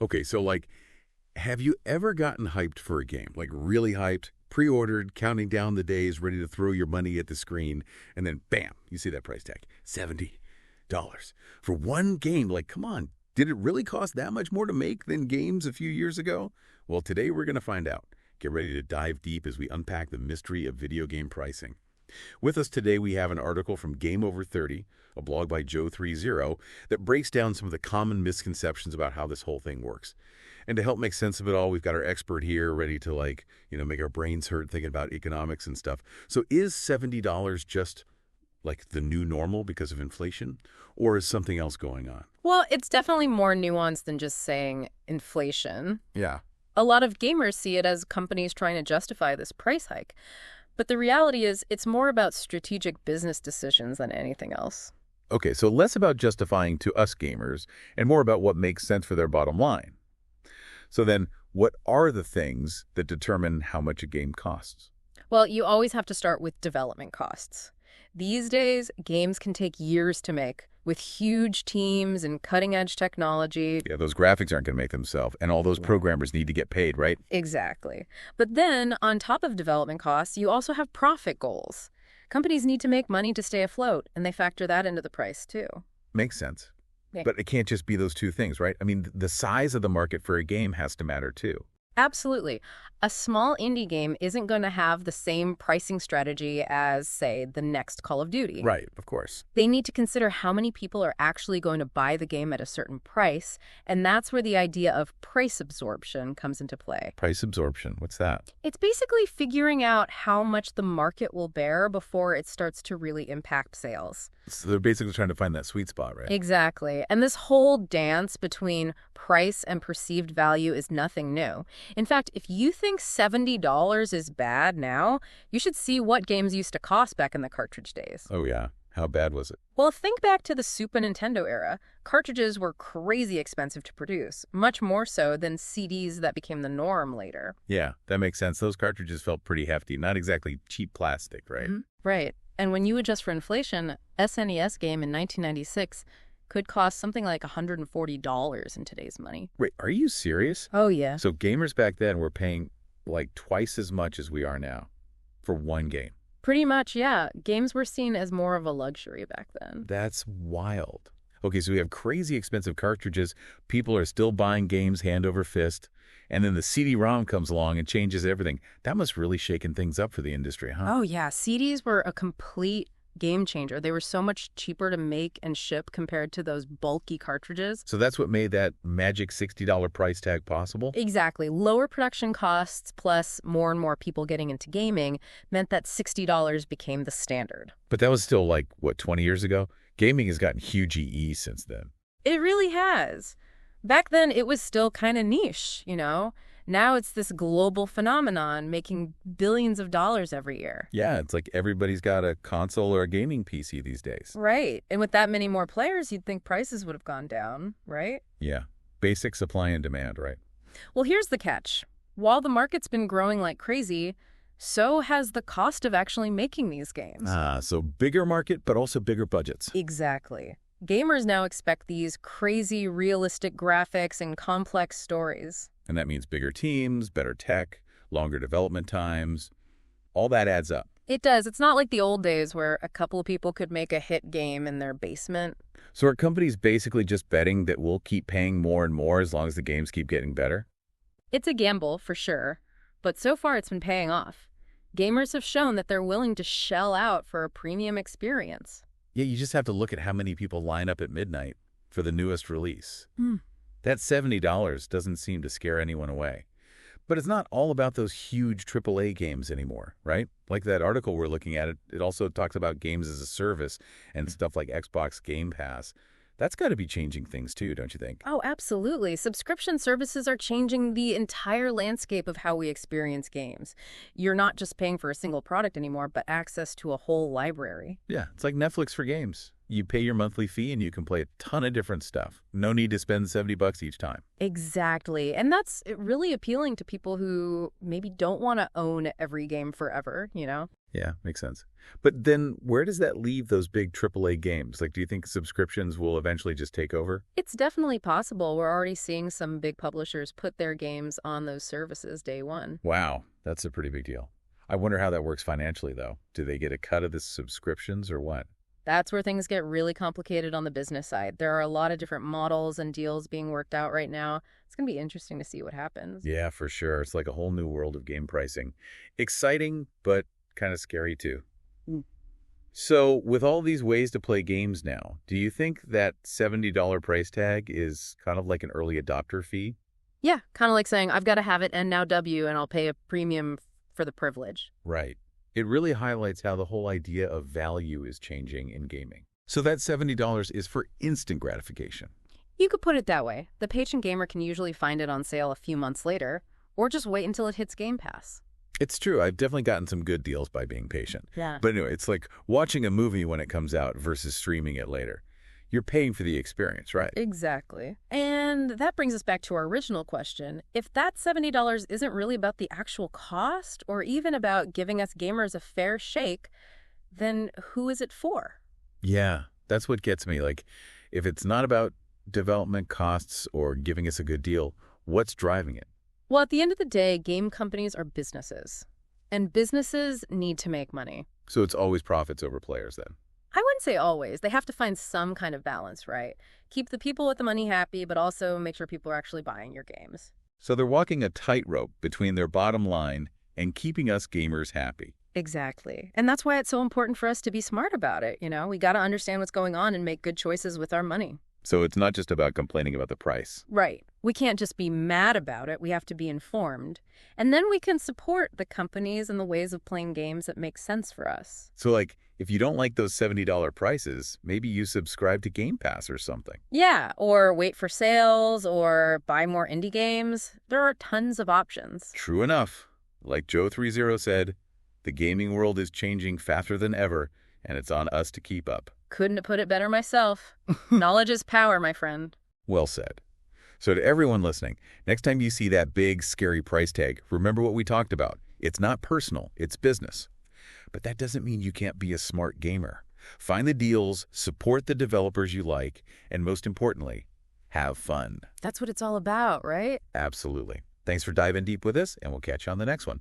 Okay, so like, have you ever gotten hyped for a game? Like really hyped, pre-ordered, counting down the days, ready to throw your money at the screen, and then bam, you see that price tag, $70 for one game. Like, come on, did it really cost that much more to make than games a few years ago? Well, today we're going to find out. Get ready to dive deep as we unpack the mystery of video game pricing. With us today, we have an article from GameOverThirty, a blog by Joe30, that breaks down some of the common misconceptions about how this whole thing works. And to help make sense of it all, we've got our expert here ready to make our brains hurt thinking about economics and stuff. So is $70 just like the new normal because of inflation, or is something else going on? Well, it's definitely more nuanced than just saying inflation. Yeah. A lot of gamers see it as companies trying to justify this price hike. But the reality is it's more about strategic business decisions than anything else. Okay, so less about justifying to us gamers and more about what makes sense for their bottom line. So then, what are the things that determine how much a game costs? Well, you always have to start with development costs. These days, games can take years to make, with huge teams and cutting-edge technology. Yeah, those graphics aren't going to make themselves, and all those programmers need to get paid, right? Exactly. But then, on top of development costs, you also have profit goals. Companies need to make money to stay afloat, and they factor that into the price, too. Makes sense. Yeah. But it can't just be those two things, right? I mean, the size of the market for a game has to matter, too. Absolutely. A small indie game isn't going to have the same pricing strategy as, say, the next Call of Duty. Right, of course. They need to consider how many people are actually going to buy the game at a certain price, and that's where the idea of price absorption comes into play. Price absorption, what's that? It's basically figuring out how much the market will bear before it starts to really impact sales. So they're basically trying to find that sweet spot, right? Exactly. And this whole dance between price and perceived value is nothing new. In fact, if you think $70 is bad now, you should see what games used to cost back in the cartridge days. Oh, yeah. How bad was it? Well, think back to the Super Nintendo era. Cartridges were crazy expensive to produce, much more so than CDs that became the norm later. Yeah, that makes sense. Those cartridges felt pretty hefty, not exactly cheap plastic, right? Mm-hmm. Right. And when you adjust for inflation, a SNES game in 1996 could cost something like $140 in today's money. Wait, are you serious? Oh, yeah. So gamers back then were paying like twice as much as we are now for one game. Pretty much, yeah. Games were seen as more of a luxury back then. That's wild. Okay, so we have crazy expensive cartridges. People are still buying games hand over fist. And then the CD-ROM comes along and changes everything. That must really shaken things up for the industry, huh? Oh, yeah. CDs were a complete game changer. They were so much cheaper to make and ship compared to those bulky cartridges. So that's what made that magic $60 price tag possible? Exactly. Lower production costs plus more and more people getting into gaming meant that $60 became the standard. But that was still like, what, 20 years ago? Gaming has gotten huge EE since then. It really has. Back then, it was still kind of niche, you know? Now it's this global phenomenon making billions of dollars every year. Yeah, it's like everybody's got a console or a gaming PC these days. Right. And with that many more players, you'd think prices would have gone down, right? Yeah. Basic supply and demand, right? Well, here's the catch. While the market's been growing like crazy, so has the cost of actually making these games. So bigger market, but also bigger budgets. Exactly. Gamers now expect these crazy, realistic graphics and complex stories. And that means bigger teams, better tech, longer development times. All that adds up. It does. It's not like the old days where a couple of people could make a hit game in their basement. So are companies basically just betting that we'll keep paying more and more as long as the games keep getting better? It's a gamble, for sure. But so far, it's been paying off. Gamers have shown that they're willing to shell out for a premium experience. Yeah, you just have to look at how many people line up at midnight for the newest release. That $70 doesn't seem to scare anyone away. But it's not all about those huge AAA games anymore, right? Like that article we're looking at, it also talks about games as a service and stuff like Xbox Game Pass. That's got to be changing things too, don't you think? Oh, absolutely. Subscription services are changing the entire landscape of how we experience games. You're not just paying for a single product anymore, but access to a whole library. Yeah, it's like Netflix for games. You pay your monthly fee and you can play a ton of different stuff. No need to spend $70 each time. Exactly. And that's really appealing to people who maybe don't want to own every game forever, you know? Yeah, makes sense. But then where does that leave those big AAA games? Like, do you think subscriptions will eventually just take over? It's definitely possible. We're already seeing some big publishers put their games on those services day one. Wow, that's a pretty big deal. I wonder how that works financially, though. Do they get a cut of the subscriptions or what? That's where things get really complicated on the business side. There are a lot of different models and deals being worked out right now. It's going to be interesting to see what happens. Yeah, for sure. It's like a whole new world of game pricing. Exciting, but kind of scary too. Mm. So, with all these ways to play games now, do you think that $70 price tag is kind of like an early adopter fee? Yeah, kind of like saying, I've got to have it and now W, and I'll pay a premium for the privilege. Right. It really highlights how the whole idea of value is changing in gaming. So that $70 is for instant gratification. You could put it that way. The patient gamer can usually find it on sale a few months later, or just wait until it hits Game Pass. It's true. I've definitely gotten some good deals by being patient. Yeah. But anyway, it's like watching a movie when it comes out versus streaming it later. You're paying for the experience, right? Exactly. And that brings us back to our original question. If that $70 isn't really about the actual cost or even about giving us gamers a fair shake, then who is it for? Yeah, that's what gets me. Like, if it's not about development costs or giving us a good deal, what's driving it? Well, at the end of the day, game companies are businesses. And businesses need to make money. So it's always profits over players then. I wouldn't say always. They have to find some kind of balance, right? Keep the people with the money happy, but also make sure people are actually buying your games. So they're walking a tightrope between their bottom line and keeping us gamers happy. Exactly. And that's why it's so important for us to be smart about it. We got to understand what's going on and make good choices with our money. So it's not just about complaining about the price. Right. We can't just be mad about it. We have to be informed. And then we can support the companies and the ways of playing games that make sense for us. So like, if you don't like those $70 prices, maybe you subscribe to Game Pass or something. Yeah, or wait for sales or buy more indie games. There are tons of options. True enough. Like Joe30 said, the gaming world is changing faster than ever, and it's on us to keep up. Couldn't have put it better myself. Knowledge is power, my friend. Well said. So to everyone listening, next time you see that big, scary price tag, remember what we talked about. It's not personal, it's business. But that doesn't mean you can't be a smart gamer. Find the deals, support the developers you like, and most importantly, have fun. That's what it's all about, right? Absolutely. Thanks for diving deep with us, and we'll catch you on the next one.